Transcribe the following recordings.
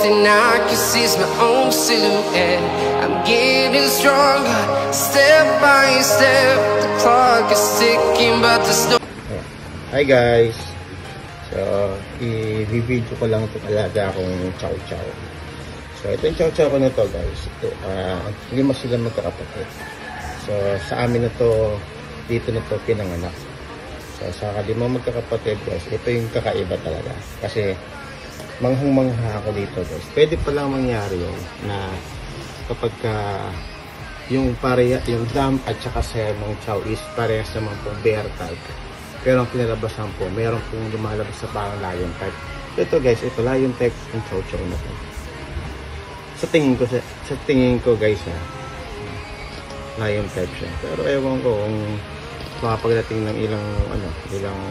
Everything I can see is my own silhouette. I'm getting stronger, step by step. The clock is ticking, but there's no... Hi guys! So, i-video ko lang ito talaga akong chow chow. So, ito yung chow chow ko na to guys. Ito, 5 sila magkakapatid. So, sa amin na to, dito na to pinanganak. So, sa 5 magkakapatid guys, ito yung kakaiba talaga. Kasi, manghang-mangha ako dito guys. Pwede palang mangyari yun na kapag yung dam at saka sa mga chow is parehas naman po bear type. Pero ang pinalabasan po, meron pong lumalabas sa parang lion type. Ito guys, ito lion type yung chow chow na to. Sa tingin ko guys lion type siya. Pero ewan ko kung makapagdating ng ilang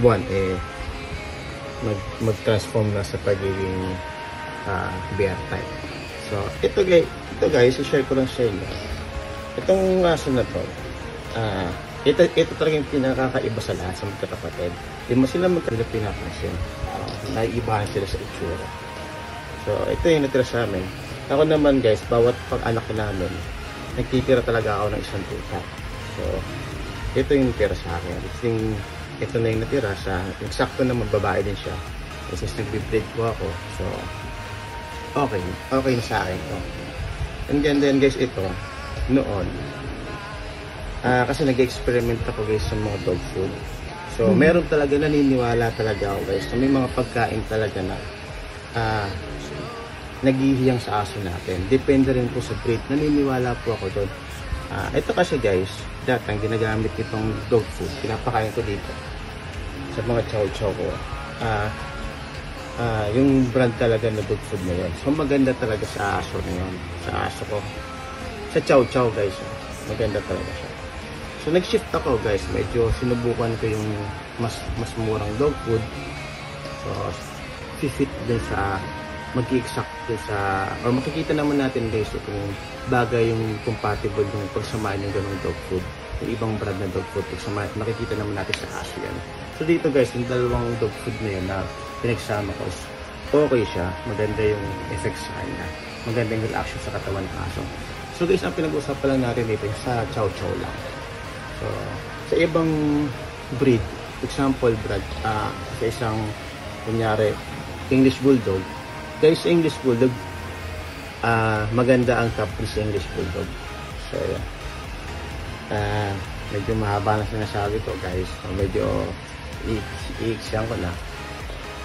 buwan mag-transform na sa pagiging bear type. So ito guys, i-share ko lang sa inyo. Itong aso na to, ito talagang pinakakaiba sa lahat sa magkakapatid. Di mo sila pinapansin. Naiibahan sila sa itsura. So, ito yung natira sa amin. Ako naman guys, bawat pag-anak namin, nagtitira talaga ako ng isang tuta. So, ito yung natira sa akin. Ito na yung natira sa, eksakto naman babae din siya. Kasi nag-breed ko ako. So, okay na sa akin to. And then guys, ito, noon, kasi nag-experiment ako guys sa mga dog food. So, meron talaga, naniniwala talaga ako guys. So, may mga pagkain talaga na naghihiyang sa aso natin. Depende rin po sa breed. Naniniwala po ako doon. Ito kasi guys, dati ang ginagamit itong dog food, pinapakain ko dito sa mga chow-chow ko. Yung brand talaga na dog food na yun. So, maganda talaga sa aso na yun. Sa aso ko. Sa chow-chow guys. Maganda talaga siya. So, nag-shift ako guys. Medyo sinubukan ko yung mas murang dog food. So, fit din sa mag-i-exact din sa, or makikita naman natin guys kung bagay yung compatible yung pagsamahin yung ganung dog food. Yung ibang brand na dog food pagsamahin, makikita naman natin sa aso yan. So, dito guys, yung dalawang dog food na yun na pinagsama ko, okay siya. Maganda yung effects sa kanya. Maganda yung reaction sa katawan ng aso. So guys, ang pinag-usapan lang natin dito sa chow chow lang. So, sa ibang breed, example brand, sa isang, kunyari, English Bulldog. Guys, English Bulldog, maganda ang Caprice English Bulldog. So, medyo mahaba na sinasabi ko guys. So, medyo i-exam ko na.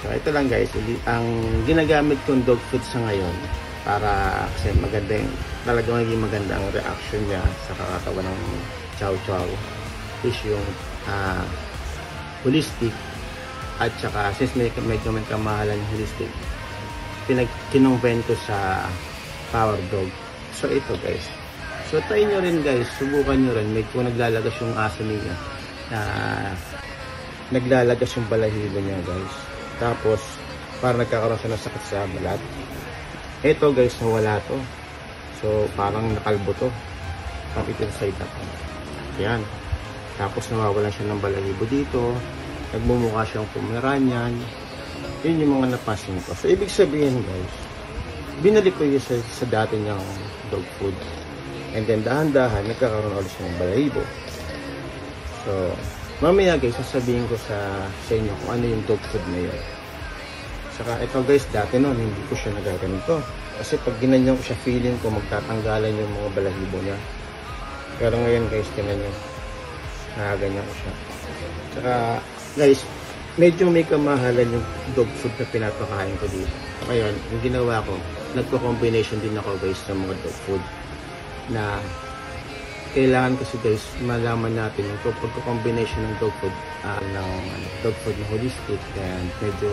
So, ito lang guys, ang ginagamit kong dog food sa ngayon, para kasi maganda yung, talagang magiging maganda ang reaction niya sa kakatawan ng chow chow is yung holistic, at saka since medyo may kamahalan yung holistic, kinongvent ko sa power dog. So ito guys, so try nyo rin guys, subukan nyo rin. Medyo naglalagas yung aso niya, naglalagas yung balahibo niya guys, tapos parang nagkakaroon siya ng sakit sa balat. Ito guys, nawala to. So, parang nakalbo to. Kapit yung side na to. Yan. Tapos nawawalan siya ng balahibo dito. Nagmumukha siyang Pomeranian. Yun yung mga napansin ko. So, ibig sabihin guys, binalik ko yun sa dati niyang dog food. And then, dahan-dahan, nagkakaroon ulit siya ng balahibo. So, mamaya guys, sasabihin ko sa inyo kung ano yung dog food na yun. Saka ito guys, dati noon hindi ko siya nagaganito. Kasi pag ginanyan ko siya, feeling ko magtatanggalan yung mga balahibo niya. Pero ngayon guys, tinan nyo, nagaganyan ko siya. Saka guys, medyo may kamahalan yung dog food na pinapakain ko dito. Ngayon, yung ginawa ko, nagko-combination din ako guys sa mga dog food. Na kailangan kasi guys, malaman natin yung pagko-combination ng dog food, dog food na holistic, and medyo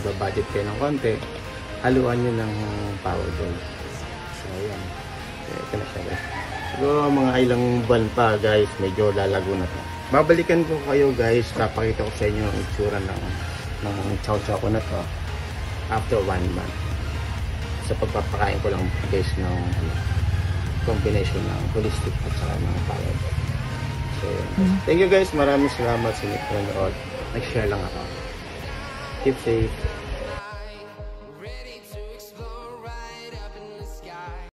nagbabudget kayo ng konti, haluan nyo ng power dog. So ayan, ito na siya guys. Siguro mga ilang buwan pa guys, medyo lalago na to. Babalikan ko kayo guys, papakita ko sa inyo ang itsura ng chow chow ko na to after 1 month. Sa pagpapakain ko lang guys ng combination ng holistic at saka ng power dog. So thank you guys, maraming salamat sa inyo. Nag-share lang ako. Keep safe.